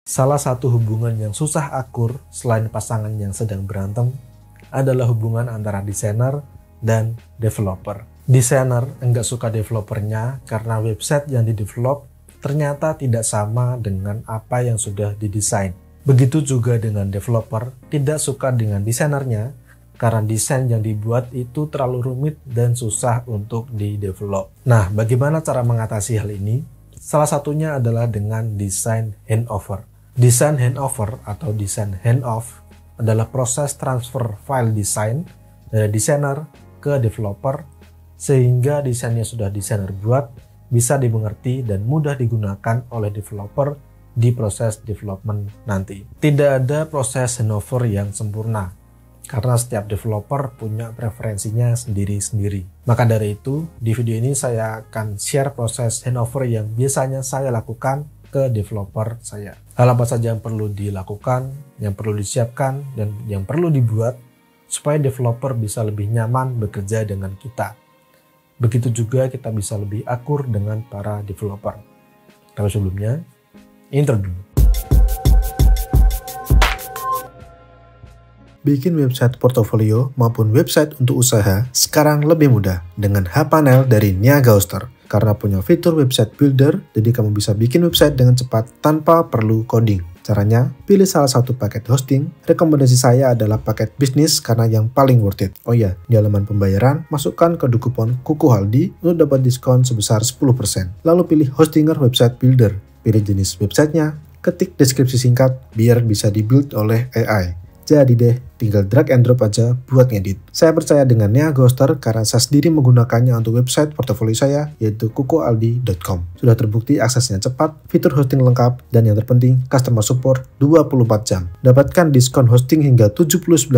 Salah satu hubungan yang susah akur selain pasangan yang sedang berantem adalah hubungan antara desainer dan developer. Desainer enggak suka developernya karena website yang didevelop ternyata tidak sama dengan apa yang sudah didesain. Begitu juga dengan developer tidak suka dengan desainernya karena desain yang dibuat itu terlalu rumit dan susah untuk di-develop. Nah, bagaimana cara mengatasi hal ini? Salah satunya adalah dengan desain handover. Desain handover atau desain handoff adalah proses transfer file desain dari desainer ke developer sehingga desain yang sudah desainer buat bisa dimengerti dan mudah digunakan oleh developer di proses development nanti. Tidak ada proses handover yang sempurna karena setiap developer punya preferensinya sendiri-sendiri. Maka dari itu, di video ini saya akan share proses handover yang biasanya saya lakukan ke developer saya. Hal apa saja yang perlu dilakukan, yang perlu disiapkan, dan yang perlu dibuat supaya developer bisa lebih nyaman bekerja dengan kita. Begitu juga kita bisa lebih akur dengan para developer. Tapi sebelumnya, intro dulu. Bikin website portofolio maupun website untuk usaha sekarang lebih mudah dengan hPanel dari Niaga Hoster. Karena punya fitur website builder, jadi kamu bisa bikin website dengan cepat tanpa perlu coding. Caranya, pilih salah satu paket hosting. Rekomendasi saya adalah paket bisnis karena yang paling worth it. Oh ya, di halaman pembayaran, masukkan kode kupon KukuHaldi untuk dapat diskon sebesar 10%. Lalu pilih hostinger website builder. Pilih jenis websitenya, ketik deskripsi singkat biar bisa dibuild oleh AI. Jadi deh, tinggal drag and drop aja buat ngedit. Saya percaya dengan Niaga Hoster karena saya sendiri menggunakannya untuk website portofolio saya, yaitu kukuhaldi.com. Sudah terbukti aksesnya cepat, fitur hosting lengkap, dan yang terpenting, customer support 24 jam. Dapatkan diskon hosting hingga 79%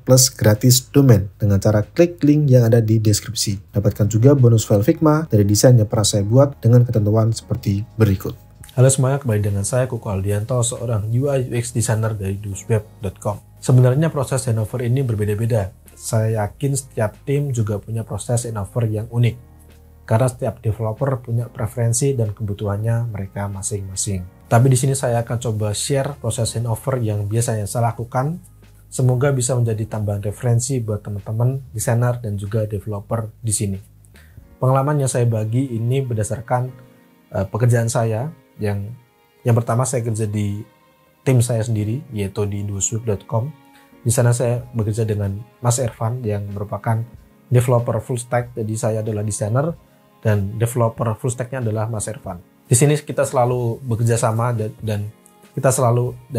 plus gratis domain dengan cara klik link yang ada di deskripsi. Dapatkan juga bonus file Figma dari desain yang pernah saya buat dengan ketentuan seperti berikut. Halo semuanya, kembali dengan saya Kuku Aldianto, seorang UI UX designer dari dusweb.com. Sebenarnya proses handover ini berbeda-beda. Saya yakin setiap tim juga punya proses handover yang unik. Karena setiap developer punya preferensi dan kebutuhannya mereka masing-masing. Tapi di sini saya akan coba share proses handover yang biasanya saya lakukan. Semoga bisa menjadi tambahan referensi buat teman-teman desainer dan juga developer di sini. Pengalaman yang saya bagi ini berdasarkan pekerjaan saya. Yang pertama saya kerja di tim saya sendiri, yaitu di dusweb.com. Di sana saya bekerja dengan Mas Ervan yang merupakan developer full stack. Jadi saya adalah desainer dan developer full stacknya adalah Mas Ervan. Di sini kita selalu bekerja sama dan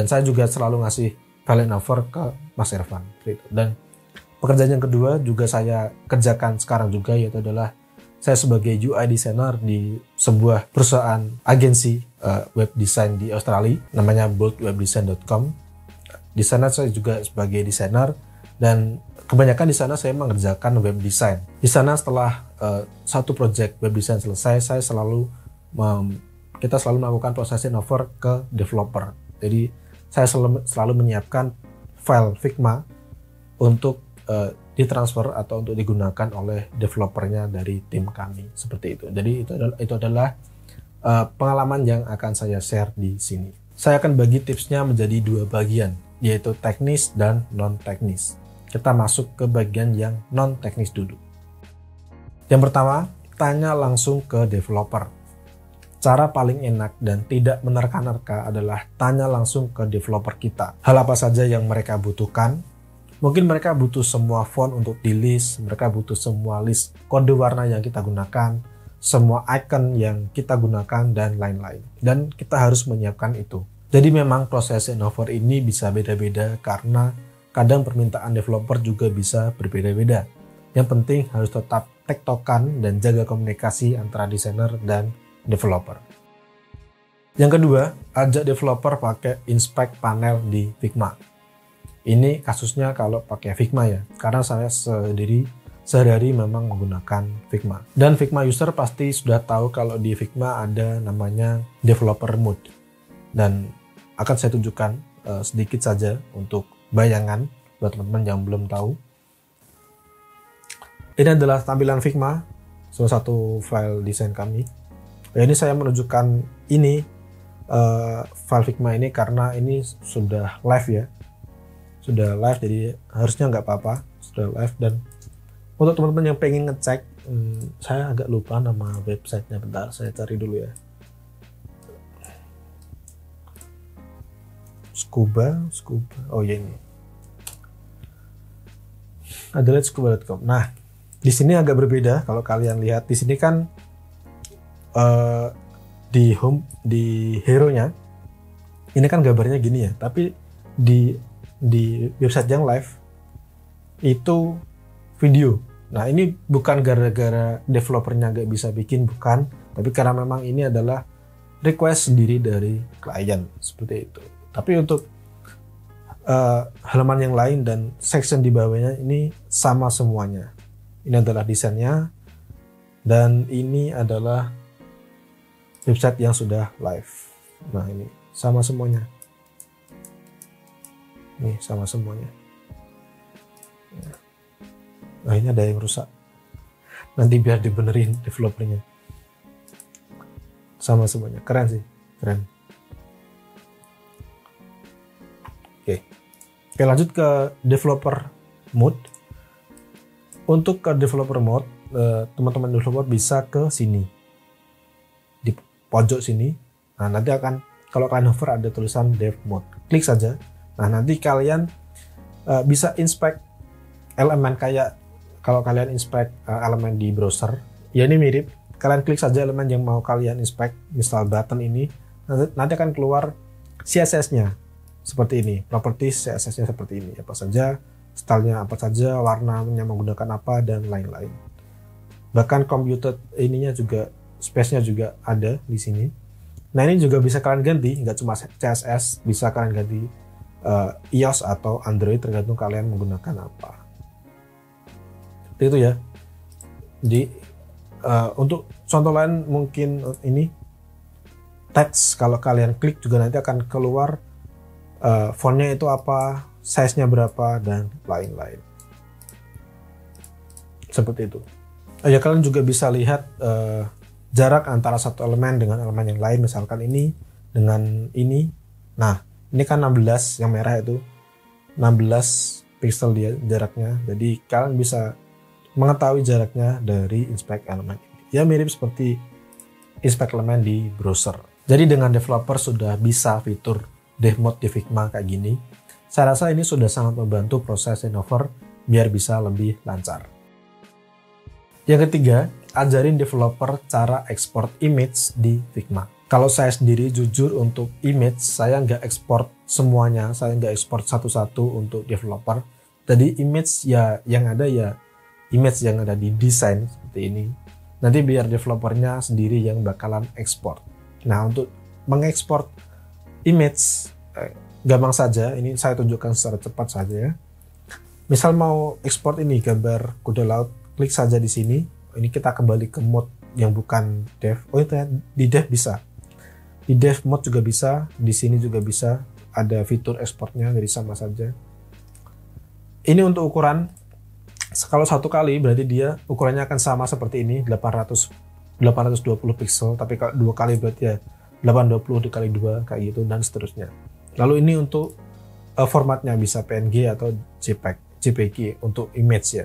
saya juga selalu ngasih file handover ke Mas Ervan. Dan pekerjaan yang kedua juga saya kerjakan sekarang juga, yaitu adalah saya sebagai UI designer di sebuah perusahaan agensi web design di Australia, namanya boldwebdesign.com. Di sana saya juga sebagai desainer dan kebanyakan di sana saya mengerjakan web design. Di sana setelah satu project web design selesai, kita selalu melakukan proses handover ke developer. Jadi saya selalu menyiapkan file Figma untuk ditransfer atau untuk digunakan oleh developernya dari tim kami, seperti itu. Jadi itu adalah pengalaman yang akan saya share di sini. Saya akan bagi tipsnya menjadi dua bagian, yaitu teknis dan non-teknis. Kita masuk ke bagian yang non-teknis dulu. Yang pertama, tanya langsung ke developer. Cara paling enak dan tidak menerka-nerka adalah tanya langsung ke developer kita. Hal apa saja yang mereka butuhkan. Mungkin mereka butuh semua font untuk di list, mereka butuh semua list kode warna yang kita gunakan, semua icon yang kita gunakan, dan lain-lain. Dan kita harus menyiapkan itu. Jadi memang proses handover ini bisa beda-beda karena kadang permintaan developer juga bisa berbeda-beda. Yang penting harus tetap tektokan dan jaga komunikasi antara desainer dan developer. Yang kedua, ajak developer pakai inspect panel di Figma. Ini kasusnya kalau pakai Figma ya, karena saya sehari-hari memang menggunakan Figma. Dan Figma user pasti sudah tahu kalau di Figma ada namanya developer mode. Dan akan saya tunjukkan sedikit saja untuk bayangan buat teman-teman yang belum tahu. Ini adalah tampilan Figma, salah satu file desain kami. Ini saya menunjukkan ini file Figma ini karena ini sudah live ya, sudah live, jadi harusnya nggak apa-apa, sudah live. Dan untuk teman-teman yang pengen ngecek, saya agak lupa nama websitenya, bentar saya cari dulu ya. Scuba, oh ya ini, adalah scuba.com. Nah, di sini agak berbeda. Kalau kalian lihat di sini kan di home, di hero-nya ini kan gambarnya gini ya, tapi di website yang live itu video. Nah, ini bukan gara-gara developernya nggak bisa bikin, bukan, tapi karena memang ini adalah request sendiri dari klien, seperti itu. Tapi untuk halaman yang lain dan section di bawahnya ini sama semuanya. Ini adalah desainnya, dan ini adalah website yang sudah live. Nah, ini sama semuanya. Ini sama semuanya. Nah, ini ada yang rusak. Nanti biar dibenerin developernya. Sama semuanya. Keren sih, keren. Oke, lanjut ke developer mode. Untuk ke developer mode, teman-teman developer bisa ke sini. Di pojok sini. Nah, nanti akan, kalau kalian hover ada tulisan dev mode. Klik saja. Nah, nanti kalian bisa inspect elemen kayak kalau kalian inspect elemen di browser. Ya, ini mirip. Kalian klik saja elemen yang mau kalian inspect, misal button ini. Nanti akan keluar CSS-nya. Seperti ini, properties CSS-nya seperti ini, apa saja, stylenya apa saja, warnanya menggunakan apa, dan lain-lain. Bahkan computed ininya juga, space-nya juga ada di sini. Nah, ini juga bisa kalian ganti, nggak cuma CSS, bisa kalian ganti iOS atau Android, tergantung kalian menggunakan apa. Seperti itu ya. Jadi untuk contoh lain mungkin ini teks, kalau kalian klik juga nanti akan keluar fontnya itu apa, size-nya berapa, dan lain-lain. Seperti itu. Ya, kalian juga bisa lihat jarak antara satu elemen dengan elemen yang lain, misalkan ini dengan ini. Nah, ini kan 16, yang merah itu 16 pixel dia jaraknya. Jadi kalian bisa mengetahui jaraknya dari inspect elemen ini. Ya, mirip seperti inspect elemen di browser. Jadi dengan developer sudah bisa fitur dev mode di Figma kayak gini, saya rasa ini sudah sangat membantu proses handover biar bisa lebih lancar. Yang ketiga, ajarin developer cara ekspor image di Figma. Kalau saya sendiri jujur untuk image, saya nggak ekspor semuanya, saya nggak ekspor satu-satu untuk developer. Jadi image ya yang ada ya image yang ada di desain seperti ini. Nanti biar developernya sendiri yang bakalan ekspor. Nah, untuk mengekspor image gampang saja, ini saya tunjukkan secara cepat saja ya. Misal mau ekspor ini gambar kuda laut, klik saja di sini. Ini kita kembali ke mode yang bukan dev. Oh, itu ya, di dev bisa. Di dev mode juga bisa, di sini juga bisa. Ada fitur ekspornya, jadi sama saja. Ini untuk ukuran, kalau satu kali berarti dia ukurannya akan sama seperti ini, 820 pixel, tapi kalau dua kali berarti ya 820 dikali 2 kayak gitu, dan seterusnya. Lalu ini untuk formatnya bisa PNG atau JPG untuk image ya.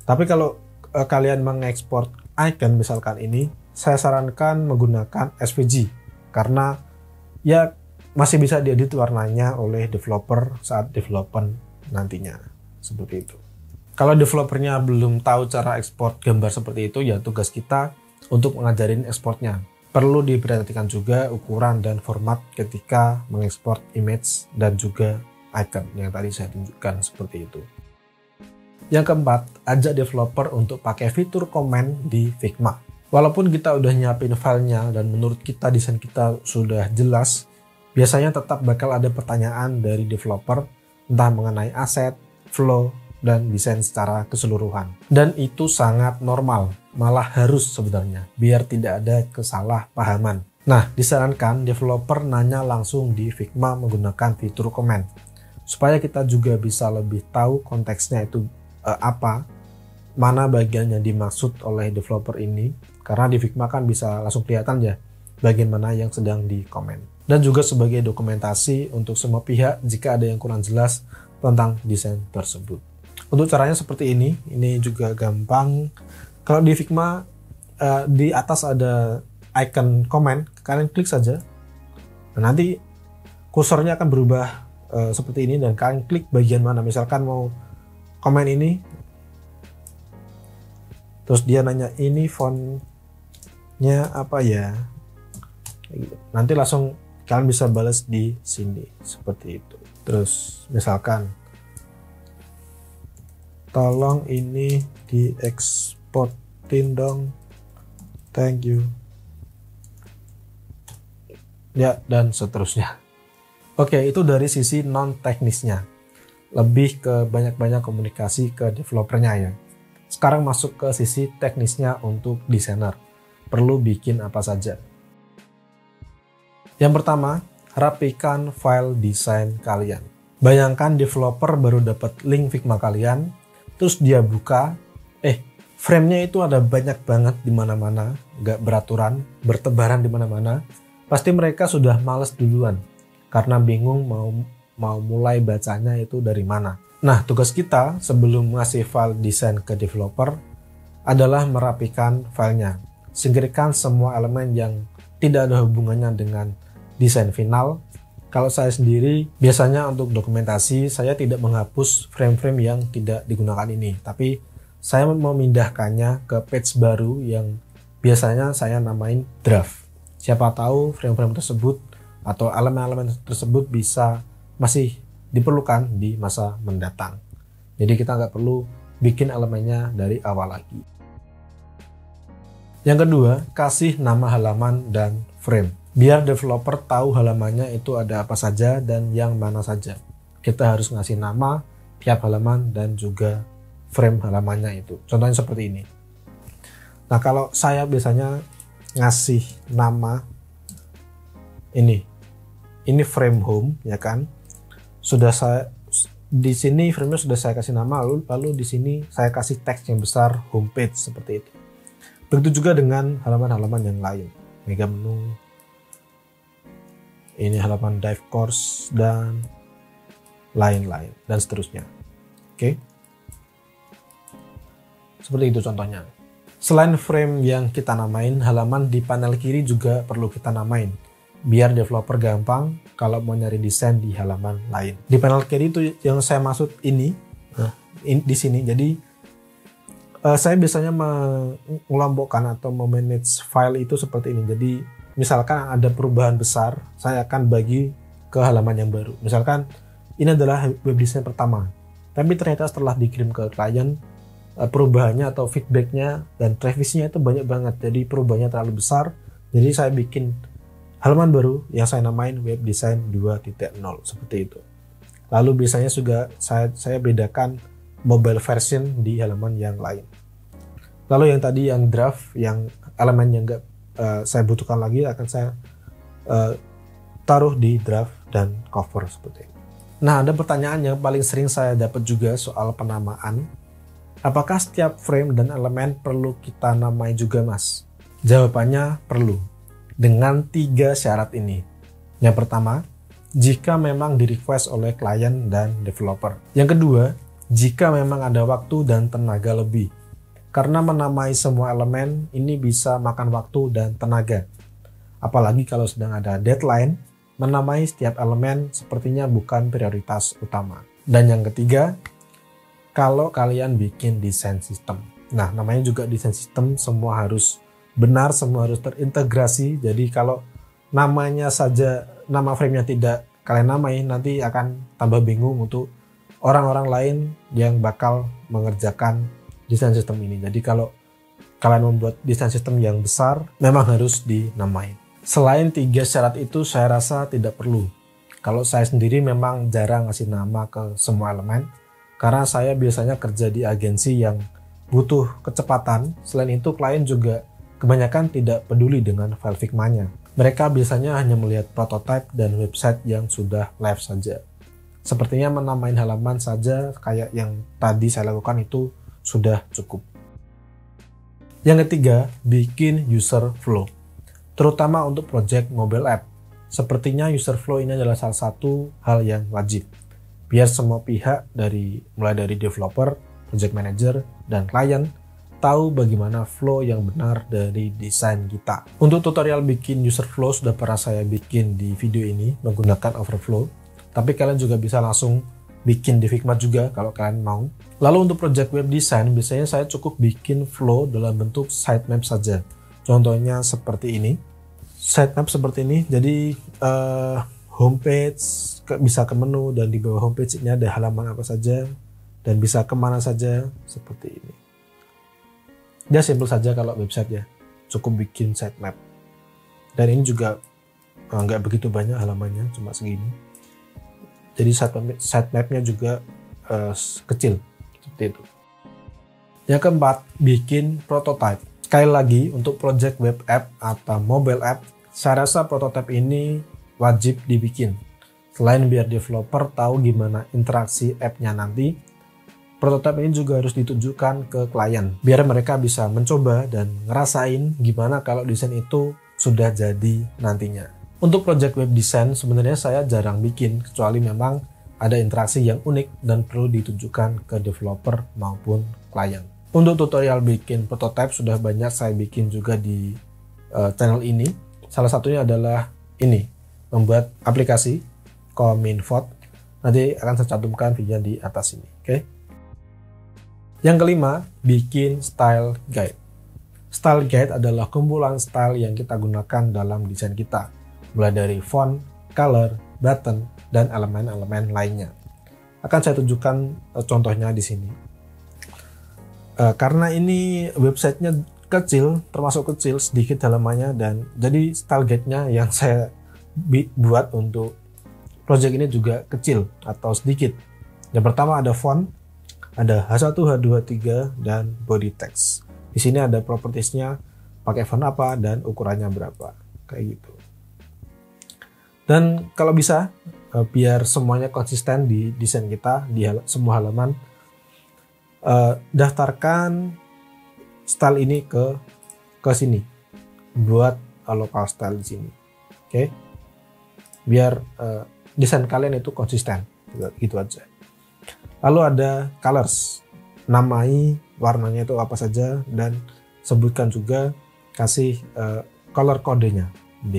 Tapi kalau kalian mengekspor icon misalkan ini, saya sarankan menggunakan SVG karena ya masih bisa diedit warnanya oleh developer saat development nantinya, seperti itu. Kalau developernya belum tahu cara ekspor gambar seperti itu, ya tugas kita untuk mengajarin ekspornya. Perlu diperhatikan juga ukuran dan format ketika mengekspor image dan juga icon yang tadi saya tunjukkan seperti itu. Yang keempat, ajak developer untuk pakai fitur komen di Figma. Walaupun kita udah nyiapin filenya dan menurut kita desain kita sudah jelas, biasanya tetap bakal ada pertanyaan dari developer entah mengenai aset, flow, dan desain secara keseluruhan. Dan itu sangat normal, malah harus sebenarnya, biar tidak ada kesalahpahaman. Nah, disarankan developer nanya langsung di Figma menggunakan fitur komen, supaya kita juga bisa lebih tahu konteksnya itu apa, mana bagian yang dimaksud oleh developer ini, karena di Figma kan bisa langsung kelihatan ya, bagian mana yang sedang dikomen. Dan juga sebagai dokumentasi untuk semua pihak jika ada yang kurang jelas tentang desain tersebut. Untuk caranya seperti ini juga gampang. Kalau di Figma di atas ada icon komen, kalian klik saja. Nah, nanti kursornya akan berubah seperti ini dan kalian klik bagian mana. Misalkan mau komen ini, terus dia nanya ini fontnya apa ya, nanti langsung kalian bisa balas di sini seperti itu. Terus misalkan tolong ini dieksportin dong, thank you ya, dan seterusnya. Oke, itu dari sisi non teknisnya, lebih ke banyak-banyak komunikasi ke developernya ya. Sekarang masuk ke sisi teknisnya untuk desainer, perlu bikin apa saja. Yang pertama, rapikan file desain kalian. Bayangkan developer baru dapat link Figma kalian, terus dia buka, frame-nya itu ada banyak banget di mana-mana, nggak beraturan, bertebaran di mana-mana. Pasti mereka sudah males duluan karena bingung mau mulai bacanya itu dari mana. Nah, tugas kita sebelum ngasih file desain ke developer adalah merapikan filenya, singkirkan semua elemen yang tidak ada hubungannya dengan desain final. Kalau saya sendiri biasanya untuk dokumentasi saya tidak menghapus frame-frame yang tidak digunakan ini, tapi saya memindahkannya ke page baru yang biasanya saya namain draft. Siapa tahu frame-frame tersebut atau elemen-elemen tersebut bisa masih diperlukan di masa mendatang. Jadi kita nggak perlu bikin elemennya dari awal lagi. Yang kedua, kasih nama halaman dan frame. Biar developer tahu halamannya itu ada apa saja dan yang mana saja. Kita harus ngasih nama tiap halaman dan juga frame halamannya itu. Contohnya seperti ini. Nah, kalau saya biasanya ngasih nama ini frame home ya kan. Sudah saya di sini frame-nya sudah saya kasih nama, lalu di sini saya kasih teks yang besar homepage seperti itu. Begitu juga dengan halaman-halaman yang lain. Mega menu, ini halaman dive course dan lain-lain dan seterusnya. Oke. Seperti itu contohnya. Selain frame yang kita namain, halaman di panel kiri juga perlu kita namain, biar developer gampang kalau mau nyari desain di halaman lain. Di panel kiri itu yang saya maksud ini, di sini. Jadi saya biasanya mengelompokkan atau memanage file itu seperti ini. Jadi misalkan ada perubahan besar, saya akan bagi ke halaman yang baru. Misalkan ini adalah web design pertama, tapi ternyata setelah dikirim ke klien, perubahannya atau feedbacknya dan revisinya itu banyak banget, jadi perubahannya terlalu besar. Jadi saya bikin halaman baru yang saya namain web design 2.0 seperti itu. Lalu biasanya juga saya bedakan mobile version di halaman yang lain. Lalu yang tadi yang draft, yang elemen yang enggak saya butuhkan lagi akan saya taruh di draft dan cover seperti ini. Nah, ada pertanyaan yang paling sering saya dapat juga soal penamaan. Apakah setiap frame dan elemen perlu kita namai juga, Mas? Jawabannya perlu, dengan 3 syarat ini. Yang pertama, jika memang di-request oleh klien dan developer. Yang kedua, jika memang ada waktu dan tenaga lebih. Karena menamai semua elemen ini bisa makan waktu dan tenaga. Apalagi kalau sedang ada deadline, menamai setiap elemen sepertinya bukan prioritas utama. Dan yang ketiga, kalau kalian bikin desain sistem. Nah, namanya juga desain sistem, semua harus benar, semua harus terintegrasi. Jadi kalau namanya saja, nama frame-nya tidak kalian namai, nanti akan tambah bingung untuk orang-orang lain yang bakal mengerjakan desain sistem ini. Jadi kalau kalian membuat desain sistem yang besar, memang harus dinamai. Selain 3 syarat itu, saya rasa tidak perlu. Kalau saya sendiri memang jarang ngasih nama ke semua elemen, karena saya biasanya kerja di agensi yang butuh kecepatan. Selain itu, klien juga kebanyakan tidak peduli dengan file Figma-nya. Mereka biasanya hanya melihat prototipe dan website yang sudah live saja. Sepertinya menamain halaman saja kayak yang tadi saya lakukan itu sudah cukup. Yang ketiga, bikin user flow. terutama untuk project mobile app. Sepertinya user flow ini adalah salah satu hal yang wajib, biar semua pihak mulai dari developer, project manager, dan klien tahu bagaimana flow yang benar dari desain kita. Untuk tutorial bikin user flow sudah pernah saya bikin di video ini menggunakan Overflow, tapi kalian juga bisa langsung bikin di Figma juga kalau kalian mau. Lalu untuk project web design, biasanya saya cukup bikin flow dalam bentuk sitemap saja. Contohnya seperti ini. Sitemap seperti ini, jadi homepage bisa ke menu, dan di bawah homepage ini ada halaman apa saja dan bisa kemana saja seperti ini. Dia simple saja kalau website ya, cukup bikin sitemap. Dan ini juga nggak begitu banyak halamannya, cuma segini. Jadi sitemapnya juga kecil seperti itu. Yang keempat, bikin prototype. Sekali lagi, untuk project web app atau mobile app, saya rasa prototype ini wajib dibikin. Selain biar developer tahu gimana interaksi app-nya nanti, prototype ini juga harus ditunjukkan ke klien, biar mereka bisa mencoba dan ngerasain gimana kalau desain itu sudah jadi nantinya. Untuk project web design, sebenarnya saya jarang bikin, kecuali memang ada interaksi yang unik dan perlu ditunjukkan ke developer maupun klien. Untuk tutorial bikin prototype sudah banyak saya bikin juga di channel ini. Salah satunya adalah ini, membuat aplikasi Cominfo. Nanti akan saya cantumkan video di atas ini. Oke. Yang kelima, bikin style guide. Style guide adalah kumpulan style yang kita gunakan dalam desain kita, mulai dari font, color, button, dan elemen-elemen lainnya. Akan saya tunjukkan contohnya di sini. Karena ini websitenya kecil, termasuk kecil, sedikit halamannya, dan jadi style guide-nya yang saya buat untuk project ini juga kecil atau sedikit. Yang pertama ada font, ada H1, H2, H3, dan body text. Di sini ada propertiesnya, pakai font apa dan ukurannya berapa, kayak gitu. Dan kalau bisa, biar semuanya konsisten di desain kita di semua halaman, daftarkan style ini ke sini, buat local style di sini, oke? Biar desain kalian itu konsisten, gitu aja. Lalu ada colors, namai warnanya itu apa saja, dan sebutkan juga, kasih color kodenya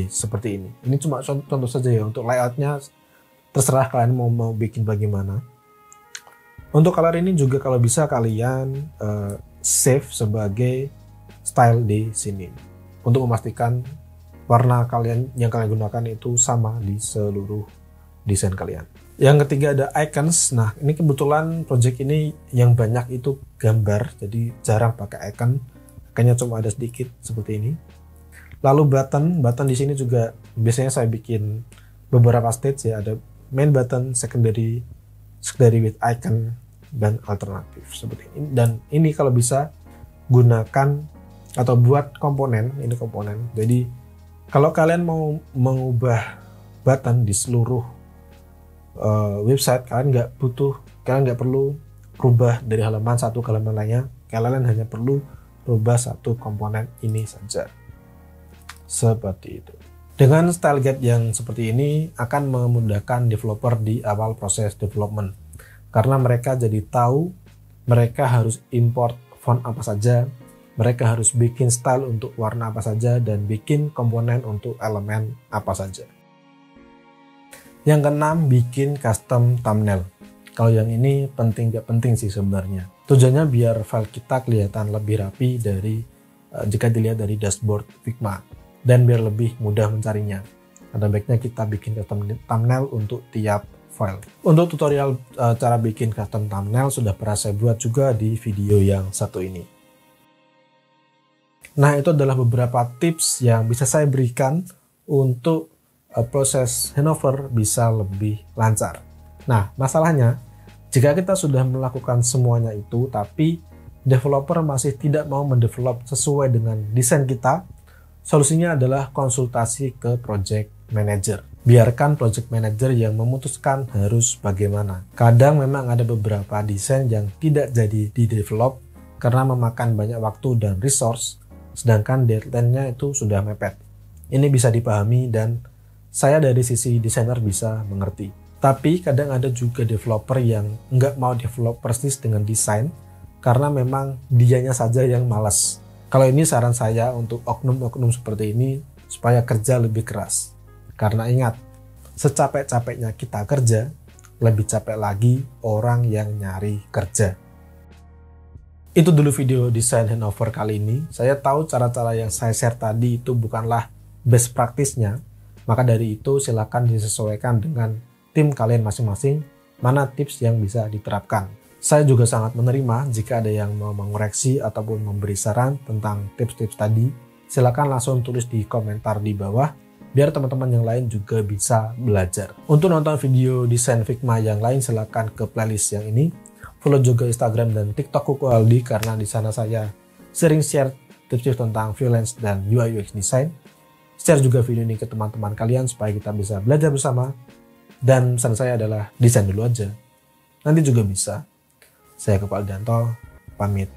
seperti ini. Ini cuma contoh saja ya, untuk layoutnya terserah kalian mau bikin bagaimana. Untuk color ini juga kalau bisa kalian save sebagai style di sini untuk memastikan warna yang kalian gunakan itu sama di seluruh desain kalian. Yang ketiga ada icons. Nah, ini kebetulan project ini yang banyak itu gambar, jadi jarang pakai icon. Iconnya cuma ada sedikit seperti ini. Lalu button di sini juga biasanya saya bikin beberapa stage ya, ada main button, secondary with icon, dan alternatif seperti ini. Dan ini kalau bisa gunakan atau buat komponen, ini komponen. Jadi kalau kalian mau mengubah button di seluruh website, kalian nggak perlu rubah dari halaman satu ke halaman lainnya. Kalian hanya perlu rubah satu komponen ini saja, seperti itu. Dengan style guide yang seperti ini akan memudahkan developer di awal proses development, karena mereka jadi tahu mereka harus import font apa saja, mereka harus bikin style untuk warna apa saja, dan bikin komponen untuk elemen apa saja. Yang keenam, bikin custom thumbnail. Kalau yang ini gak penting sih sebenarnya. Tujuannya biar file kita kelihatan lebih rapi jika dilihat dari dashboard Figma, dan biar lebih mudah mencarinya. Ada baiknya kita bikin custom thumbnail untuk tiap file. Untuk tutorial cara bikin custom thumbnail sudah pernah saya buat juga di video yang satu ini. Nah, itu adalah beberapa tips yang bisa saya berikan untuk proses handover bisa lebih lancar. Nah, masalahnya jika kita sudah melakukan semuanya itu tapi developer masih tidak mau mendevelop sesuai dengan desain kita, solusinya adalah konsultasi ke project manager. Biarkan project manager yang memutuskan harus bagaimana. Kadang memang ada beberapa desain yang tidak jadi di-develop karena memakan banyak waktu dan resource, sedangkan deadline-nya itu sudah mepet. ini bisa dipahami dan saya dari sisi desainer bisa mengerti. Tapi kadang ada juga developer yang nggak mau develop persis dengan desain karena memang dianya saja yang malas. Kalau ini saran saya untuk oknum-oknum seperti ini supaya kerja lebih keras. Karena ingat, secapek-capeknya kita kerja, lebih capek lagi orang yang nyari kerja. Itu dulu video desain handover kali ini. Saya tahu cara-cara yang saya share tadi itu bukanlah best practice-nya, maka dari itu silakan disesuaikan dengan tim kalian masing-masing, mana tips yang bisa diterapkan. Saya juga sangat menerima jika ada yang mau mengoreksi ataupun memberi saran tentang tips-tips tadi. Silakan langsung tulis di komentar di bawah, biar teman-teman yang lain juga bisa belajar. Untuk nonton video desain Figma yang lain, silakan ke playlist yang ini. Follow juga Instagram dan TikTok Kuku Aldi, karena di sana saya sering share tips-tips tentang freelance dan UI UX design. Share juga video ini ke teman-teman kalian supaya kita bisa belajar bersama. Dan pesan saya adalah desain dulu aja, nanti juga bisa. Saya Kepal Danto, pamit.